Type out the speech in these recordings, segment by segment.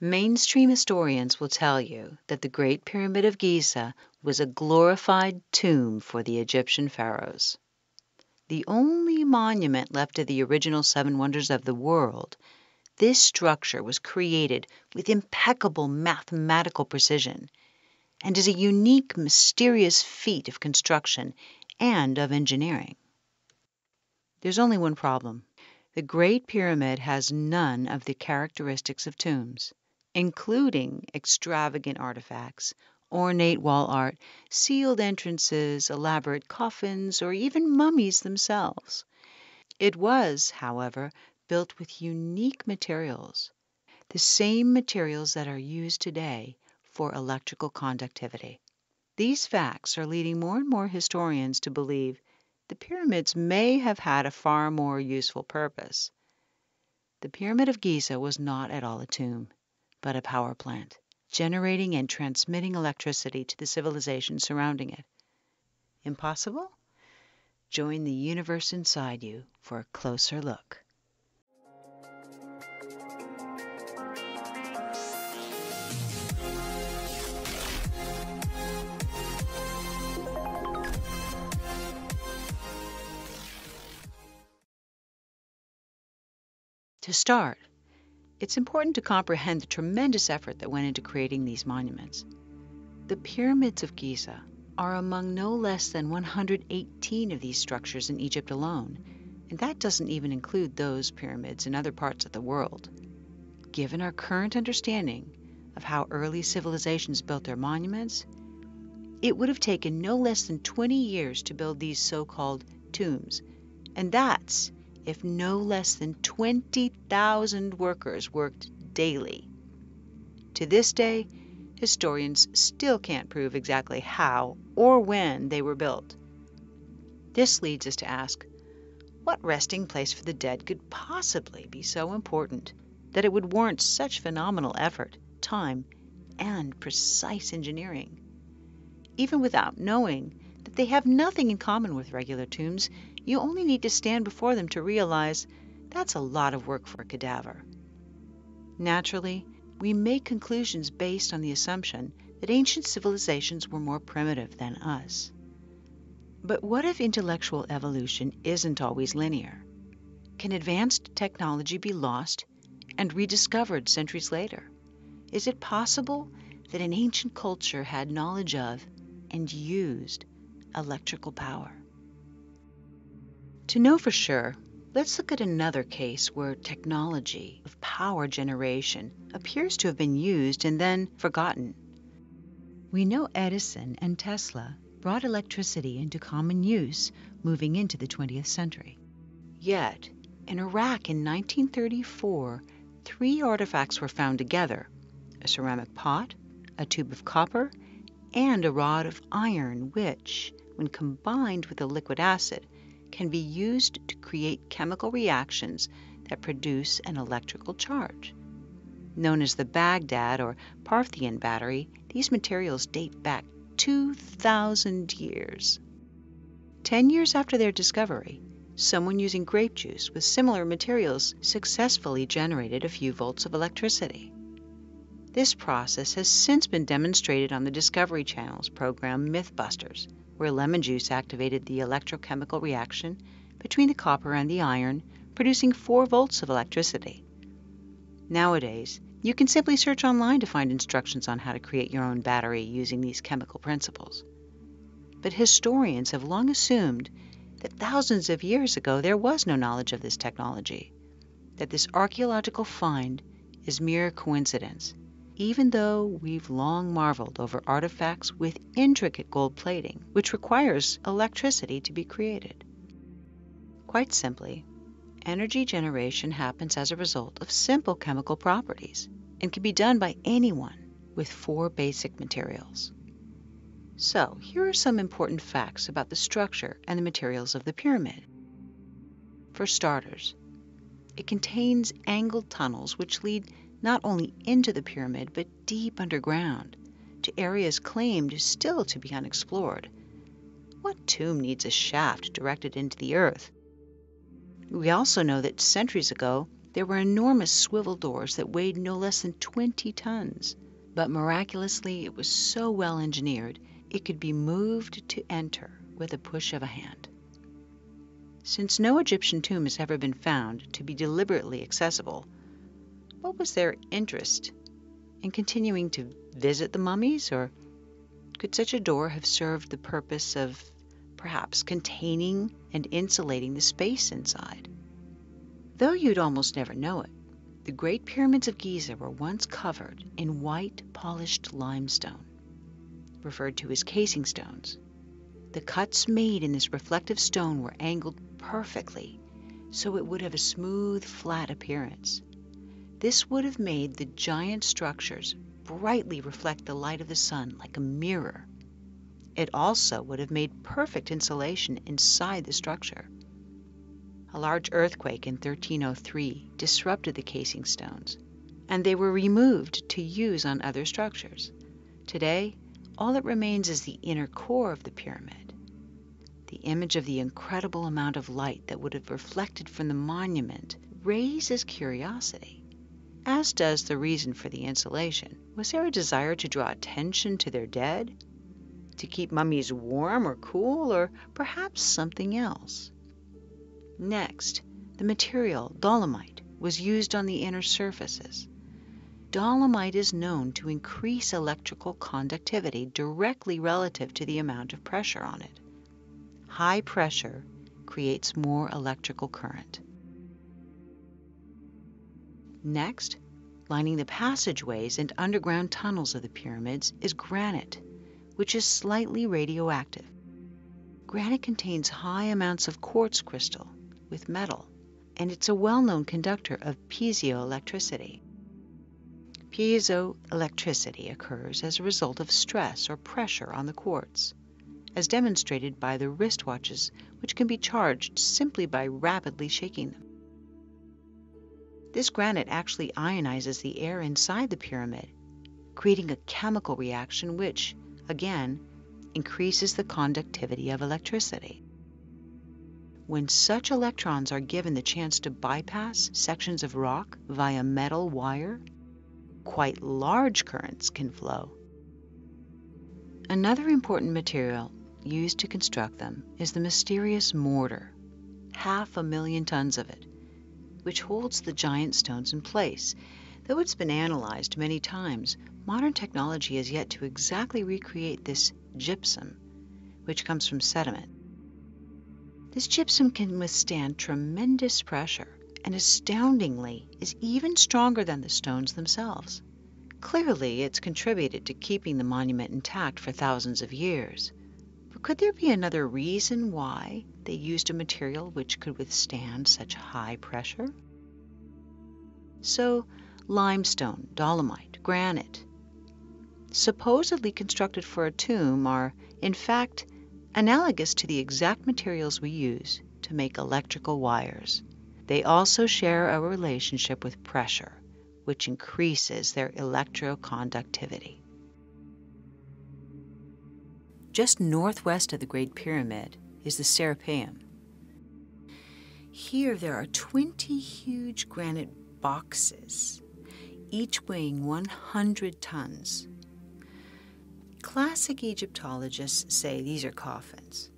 Mainstream historians will tell you that the Great Pyramid of Giza was a glorified tomb for the Egyptian pharaohs. The only monument left of the original seven wonders of the world, this structure was created with impeccable mathematical precision and is a unique, mysterious feat of construction and of engineering. There's only one problem. The Great Pyramid has none of the characteristics of tombs, including extravagant artifacts, ornate wall art, sealed entrances, elaborate coffins, or even mummies themselves. It was, however, built with unique materials, the same materials that are used today for electrical conductivity. These facts are leading more and more historians to believe the pyramids may have had a far more useful purpose. The Pyramid of Giza was not at all a tomb, but a power plant, generating and transmitting electricity to the civilization surrounding it. Impossible? Join the universe inside you for a closer look. To start, it's important to comprehend the tremendous effort that went into creating these monuments. The pyramids of Giza are among no less than 118 of these structures in Egypt alone, and that doesn't even include those pyramids in other parts of the world. Given our current understanding of how early civilizations built their monuments, it would have taken no less than 20 years to build these so-called tombs, and that's if no less than 20,000 workers worked daily. To this day, historians still can't prove exactly how or when they were built. This leads us to ask, what resting place for the dead could possibly be so important that it would warrant such phenomenal effort, time, and precise engineering? Even without knowing that they have nothing in common with regular tombs, you only need to stand before them to realize that's a lot of work for a cadaver. Naturally, we make conclusions based on the assumption that ancient civilizations were more primitive than us. But what if intellectual evolution isn't always linear? Can advanced technology be lost and rediscovered centuries later? Is it possible that an ancient culture had knowledge of and used electrical power? To know for sure, let's look at another case where technology of power generation appears to have been used and then forgotten. We know Edison and Tesla brought electricity into common use moving into the 20th century. Yet, in Iraq in 1934, 3 artifacts were found together: a ceramic pot, a tube of copper, and a rod of iron which, when combined with a liquid acid, can be used to create chemical reactions that produce an electrical charge. Known as the Baghdad or Parthian battery, these materials date back 2,000 years. 10 years after their discovery, someone using grape juice with similar materials successfully generated a few volts of electricity. This process has since been demonstrated on the Discovery Channel's program Mythbusters, where lemon juice activated the electrochemical reaction between the copper and the iron, producing 4 volts of electricity. Nowadays, you can simply search online to find instructions on how to create your own battery using these chemical principles. But historians have long assumed that thousands of years ago there was no knowledge of this technology, that this archaeological find is mere coincidence, even though we've long marveled over artifacts with intricate gold plating, which requires electricity to be created. Quite simply, energy generation happens as a result of simple chemical properties and can be done by anyone with 4 basic materials. So, here are some important facts about the structure and the materials of the pyramid. For starters, it contains angled tunnels which lead not only into the pyramid but deep underground, to areas claimed still to be unexplored. What tomb needs a shaft directed into the earth? We also know that centuries ago, There were enormous swivel doors that weighed no less than 20 tons, but miraculously it was so well engineered it could be moved to enter with a push of a hand. Since no Egyptian tomb has ever been found to be deliberately accessible, what was their interest in continuing to visit the mummies, or could such a door have served the purpose of perhaps containing and insulating the space inside? Though you'd almost never know it, the Great Pyramids of Giza were once covered in white polished limestone, referred to as casing stones. The cuts made in this reflective stone were angled perfectly, so it would have a smooth, flat appearance. This would have made the giant structures brightly reflect the light of the sun like a mirror. It also would have made perfect insulation inside the structure. A large earthquake in 1303 disrupted the casing stones, and they were removed to use on other structures. Today, all that remains is the inner core of the pyramid. The image of the incredible amount of light that would have reflected from the monument raises curiosity, as does the reason for the insulation. Was there a desire to draw attention to their dead? To keep mummies warm or cool, or perhaps something else? Next, the material, dolomite, was used on the inner surfaces. Dolomite is known to increase electrical conductivity directly relative to the amount of pressure on it. High pressure creates more electrical current. Next, lining the passageways and underground tunnels of the pyramids is granite, which is slightly radioactive. Granite contains high amounts of quartz crystal with metal, and it's a well-known conductor of piezoelectricity. Piezoelectricity occurs as a result of stress or pressure on the quartz, as demonstrated by the wristwatches, which can be charged simply by rapidly shaking them. This granite actually ionizes the air inside the pyramid, creating a chemical reaction which, again, increases the conductivity of electricity. When such electrons are given the chance to bypass sections of rock via metal wire, quite large currents can flow. Another important material used to construct them is the mysterious mortar, 500,000 tons of it, which holds the giant stones in place. Though it's been analyzed many times, modern technology has yet to exactly recreate this gypsum, which comes from sediment. This gypsum can withstand tremendous pressure and, astoundingly, is even stronger than the stones themselves. Clearly, it's contributed to keeping the monument intact for thousands of years. But could there be another reason why they used a material which could withstand such high pressure? So, limestone, dolomite, granite, supposedly constructed for a tomb, are, in fact, analogous to the exact materials we use to make electrical wires. They also share a relationship with pressure, which increases their electroconductivity. Just northwest of the Great Pyramid is the Serapeum. Here there are 20 huge granite boxes, each weighing 100 tons. Classic Egyptologists say these are coffins.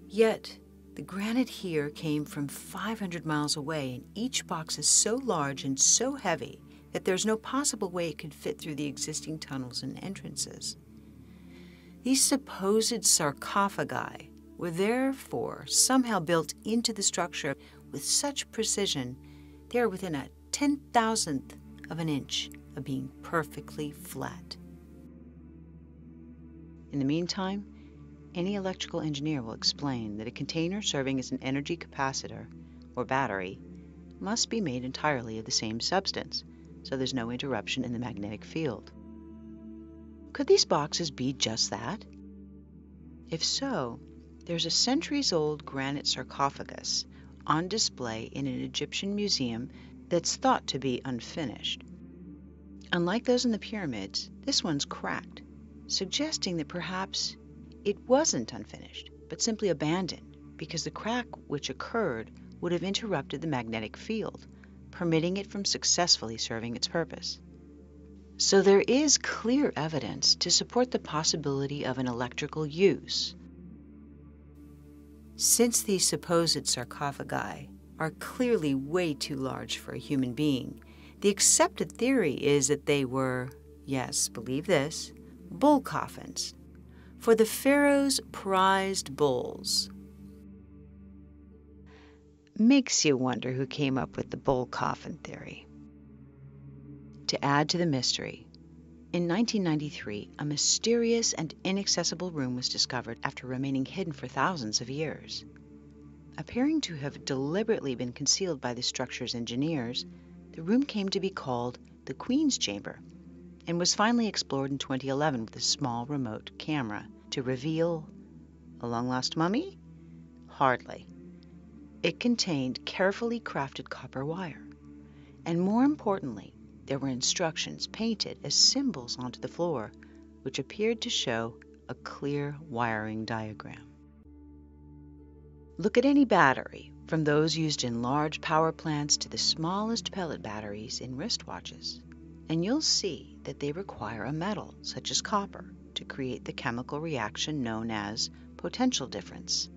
Yet, the granite here came from 500 miles away, and each box is so large and so heavy that there's no possible way it could fit through the existing tunnels and entrances. These supposed sarcophagi were therefore somehow built into the structure with such precision they are within a 10,000th of an inch of being perfectly flat. In the meantime, any electrical engineer will explain that a container serving as an energy capacitor, or battery, must be made entirely of the same substance, so there's no interruption in the magnetic field. Could these boxes be just that? If so, there's a centuries-old granite sarcophagus on display in an Egyptian museum that's thought to be unfinished. Unlike those in the pyramids, this one's cracked, suggesting that perhaps it wasn't unfinished, but simply abandoned, because the crack which occurred would have interrupted the magnetic field, permitting it from successfully serving its purpose. So there is clear evidence to support the possibility of an electrical use. Since these supposed sarcophagi are clearly way too large for a human being, the accepted theory is that they were, yes, believe this, bull coffins for the pharaoh's prized bulls. Makes you wonder who came up with the bull coffin theory. To add to the mystery, in 1993, a mysterious and inaccessible room was discovered after remaining hidden for thousands of years. Appearing to have deliberately been concealed by the structure's engineers, the room came to be called the Queen's Chamber and was finally explored in 2011 with a small remote camera to reveal a long-lost mummy? Hardly. It contained carefully crafted copper wire, and more importantly, there were instructions painted as symbols onto the floor, which appeared to show a clear wiring diagram. Look at any battery, from those used in large power plants to the smallest pellet batteries in wristwatches, and you'll see that they require a metal, such as copper, to create the chemical reaction known as potential difference.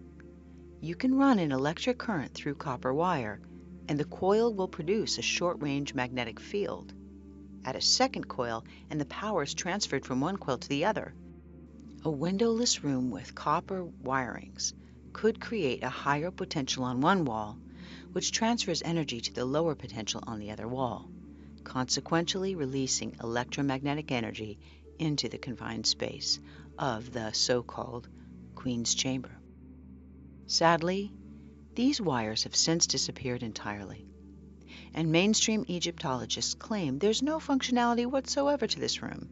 You can run an electric current through copper wire, and the coil will produce a short-range magnetic field. Add a second coil, and the power is transferred from one coil to the other. A windowless room with copper wirings could create a higher potential on one wall, which transfers energy to the lower potential on the other wall, consequentially releasing electromagnetic energy into the confined space of the so-called Queen's Chamber. Sadly, these wires have since disappeared entirely, and mainstream Egyptologists claim there's no functionality whatsoever to this room,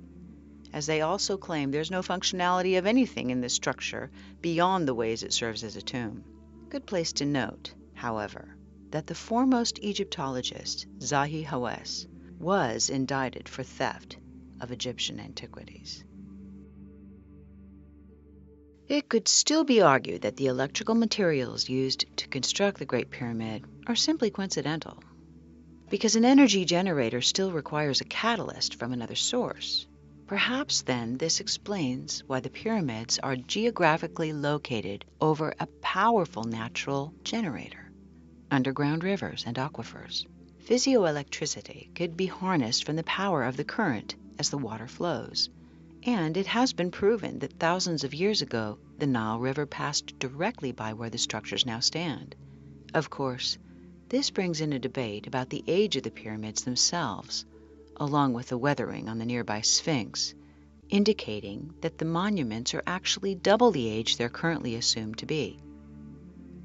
as they also claim there's no functionality of anything in this structure beyond the ways it serves as a tomb. Good place to note, however, that the foremost Egyptologist, Zahi Hawass, was indicted for theft of Egyptian antiquities. It could still be argued that the electrical materials used to construct the Great Pyramid are simply coincidental, because an energy generator still requires a catalyst from another source. Perhaps then this explains why the pyramids are geographically located over a powerful natural generator, underground rivers and aquifers. Physioelectricity could be harnessed from the power of the current as the water flows, and it has been proven that thousands of years ago the Nile River passed directly by where the structures now stand. Of course, this brings in a debate about the age of the pyramids themselves, along with the weathering on the nearby Sphinx, indicating that the monuments are actually double the age they're currently assumed to be.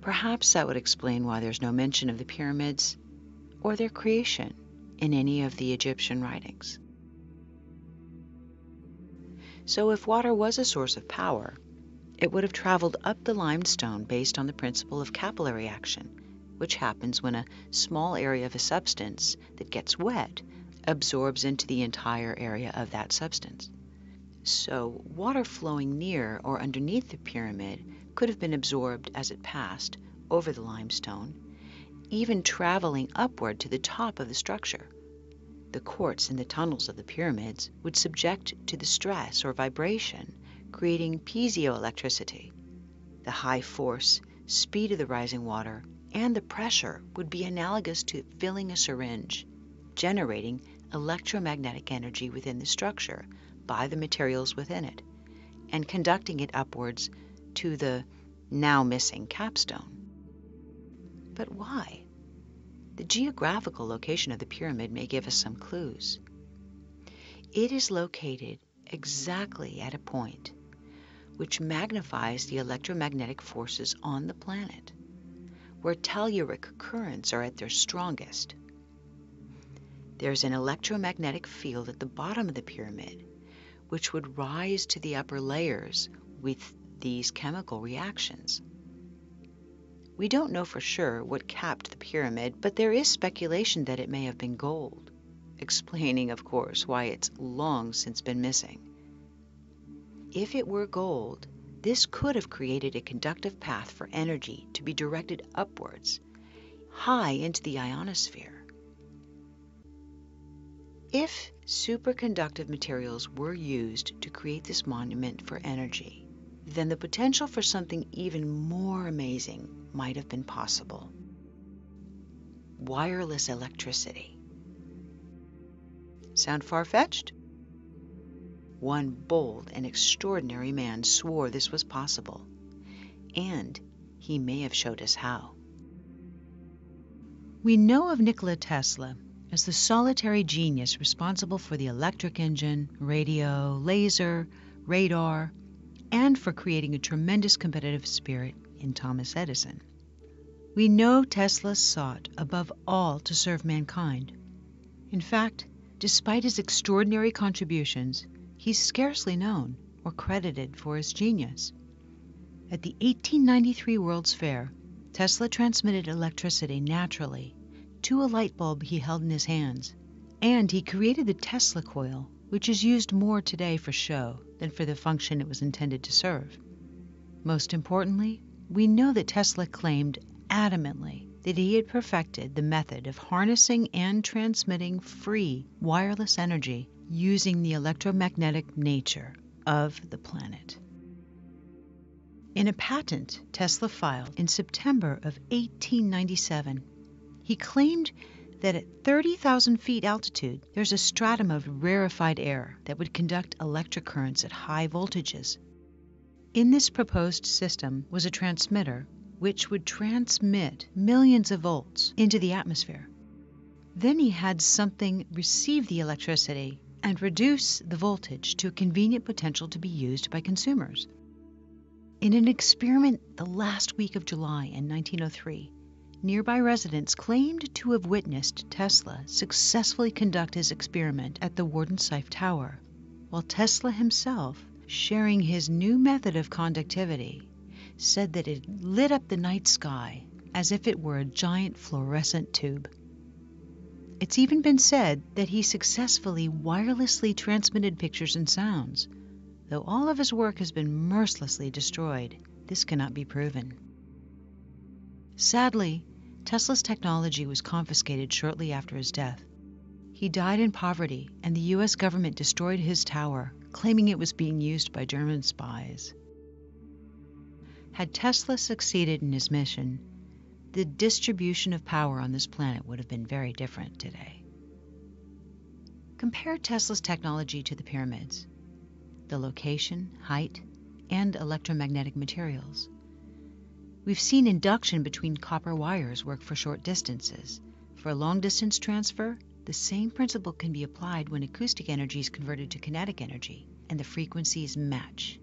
Perhaps that would explain why there's no mention of the pyramids or their creation in any of the Egyptian writings. So if water was a source of power, it would have traveled up the limestone based on the principle of capillary action, which happens when a small area of a substance that gets wet absorbs into the entire area of that substance. So water flowing near or underneath the pyramid could have been absorbed as it passed over the limestone, even traveling upward to the top of the structure. The quartz in the tunnels of the pyramids would subject to the stress or vibration, creating piezoelectricity. The high force, speed of the rising water, and the pressure would be analogous to filling a syringe, generating electromagnetic energy within the structure by the materials within it, and conducting it upwards to the now missing capstone. But why? The geographical location of the pyramid may give us some clues. It is located exactly at a point which magnifies the electromagnetic forces on the planet, where telluric currents are at their strongest. There's an electromagnetic field at the bottom of the pyramid, which would rise to the upper layers with these chemical reactions. We don't know for sure what capped the pyramid, but there is speculation that it may have been gold, explaining, of course, why it's long since been missing. If it were gold, this could have created a conductive path for energy to be directed upwards, high into the ionosphere, If superconductive materials were used to create this monument for energy, then the potential for something even more amazing might have been possible. Wireless electricity. Sound far-fetched? One bold and extraordinary man swore this was possible, and he may have showed us how. We know of Nikola Tesla as the solitary genius responsible for the electric engine, radio, laser, radar, and for creating a tremendous competitive spirit in Thomas Edison. We know Tesla sought above all to serve mankind. In fact, despite his extraordinary contributions, he's scarcely known or credited for his genius. At the 1893 World's Fair, Tesla transmitted electricity naturally to a light bulb he held in his hands, and he created the Tesla coil, which is used more today for show than for the function it was intended to serve. Most importantly, we know that Tesla claimed adamantly that he had perfected the method of harnessing and transmitting free wireless energy using the electromagnetic nature of the planet. In a patent Tesla filed in September of 1897, he claimed that at 30,000 feet altitude, there's a stratum of rarefied air that would conduct electric currents at high voltages. In this proposed system was a transmitter which would transmit millions of volts into the atmosphere. Then he had something receive the electricity and reduce the voltage to a convenient potential to be used by consumers. In an experiment the last week of July in 1903, nearby residents claimed to have witnessed Tesla successfully conduct his experiment at the Wardensife Tower, while Tesla himself, sharing his new method of conductivity, said that it lit up the night sky as if it were a giant fluorescent tube. It's even been said that he successfully wirelessly transmitted pictures and sounds. Though all of his work has been mercilessly destroyed, this cannot be proven. Sadly, Tesla's technology was confiscated shortly after his death. He died in poverty, and the U.S. government destroyed his tower, claiming it was being used by German spies. Had Tesla succeeded in his mission, the distribution of power on this planet would have been very different today. Compare Tesla's technology to the pyramids, the location, height, and electromagnetic materials. We've seen induction between copper wires work for short distances. For a long-distance transfer, the same principle can be applied when acoustic energy is converted to kinetic energy, and the frequencies match.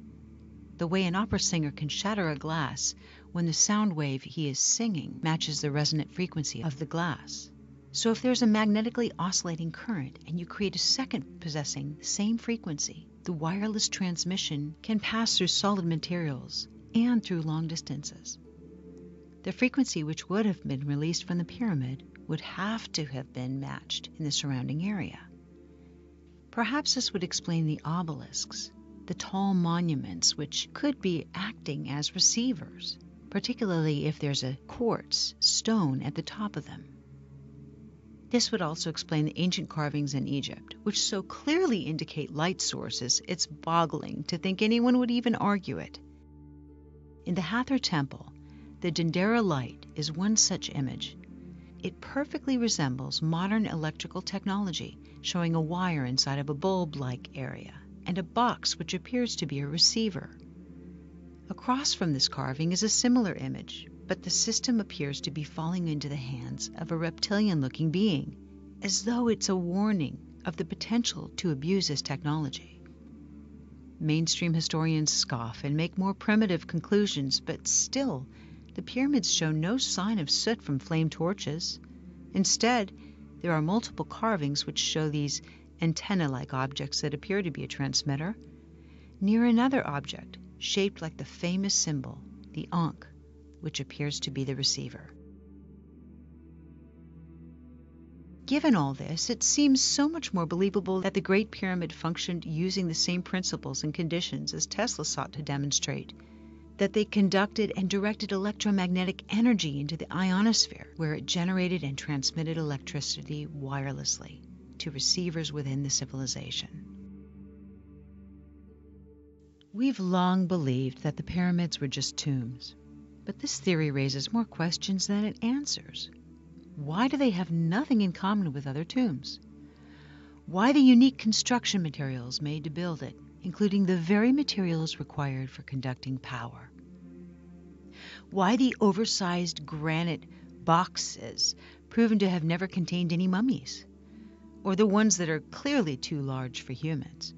The way an opera singer can shatter a glass when the sound wave he is singing matches the resonant frequency of the glass. So if there's a magnetically oscillating current and you create a second possessing the same frequency, the wireless transmission can pass through solid materials and through long distances. The frequency which would have been released from the pyramid would have to have been matched in the surrounding area. Perhaps this would explain the obelisks, the tall monuments which could be acting as receivers, particularly if there's a quartz stone at the top of them. This would also explain the ancient carvings in Egypt, which so clearly indicate light sources it's boggling to think anyone would even argue it. In the Hathor Temple, the Dendera light is one such image. It perfectly resembles modern electrical technology, showing a wire inside of a bulb-like area and a box which appears to be a receiver. Across from this carving is a similar image, but the system appears to be falling into the hands of a reptilian-looking being, as though it's a warning of the potential to abuse this technology. Mainstream historians scoff and make more primitive conclusions, but still, the pyramids show no sign of soot from flame torches. Instead, there are multiple carvings which show these antenna-like objects that appear to be a transmitter, near another object shaped like the famous symbol, the Ankh, which appears to be the receiver. Given all this, it seems so much more believable that the Great Pyramid functioned using the same principles and conditions as Tesla sought to demonstrate, that they conducted and directed electromagnetic energy into the ionosphere, where it generated and transmitted electricity wirelessly to receivers within the civilization. We've long believed that the pyramids were just tombs, but this theory raises more questions than it answers. Why do they have nothing in common with other tombs? Why the unique construction materials made to build it, including the very materials required for conducting power? Why the oversized granite boxes proven to have never contained any mummies, or the ones that are clearly too large for humans?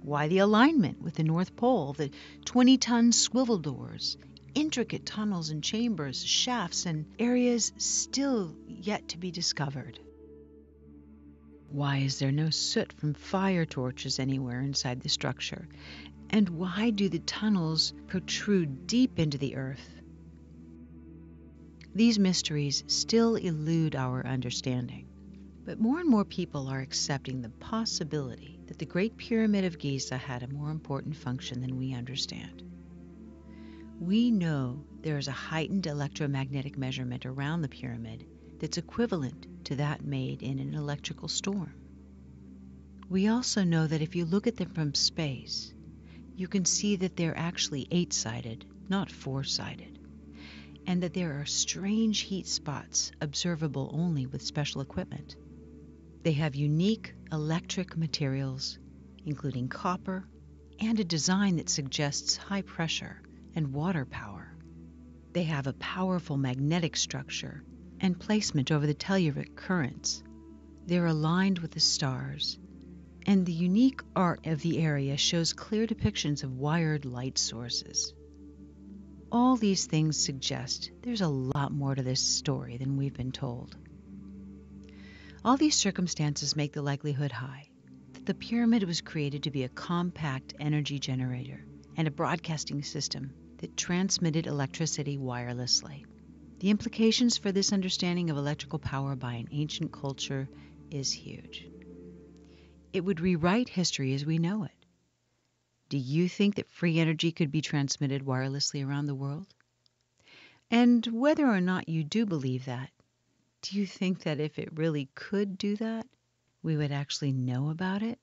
Why the alignment with the North Pole, the 20-ton swivel doors, intricate tunnels and chambers, shafts, and areas still yet to be discovered? Why is there no soot from fire torches anywhere inside the structure? And why do the tunnels protrude deep into the earth? These mysteries still elude our understanding, but more and more people are accepting the possibility that the Great Pyramid of Giza had a more important function than we understand. We know there is a heightened electromagnetic measurement around the pyramid that's equivalent to that made in an electrical storm. We also know that if you look at them from space, you can see that they're actually 8-sided, not 4-sided, and that there are strange heat spots observable only with special equipment. They have unique electric materials, including copper, and a design that suggests high pressure and water power. They have a powerful magnetic structure and placement over the telluric currents. They're aligned with the stars, and the unique art of the area shows clear depictions of wired light sources. All these things suggest there's a lot more to this story than we've been told. All these circumstances make the likelihood high that the pyramid was created to be a compact energy generator and a broadcasting system that transmitted electricity wirelessly. The implications for this understanding of electrical power by an ancient culture is huge. It would rewrite history as we know it. Do you think that free energy could be transmitted wirelessly around the world? And whether or not you do believe that, do you think that if it really could do that, we would actually know about it?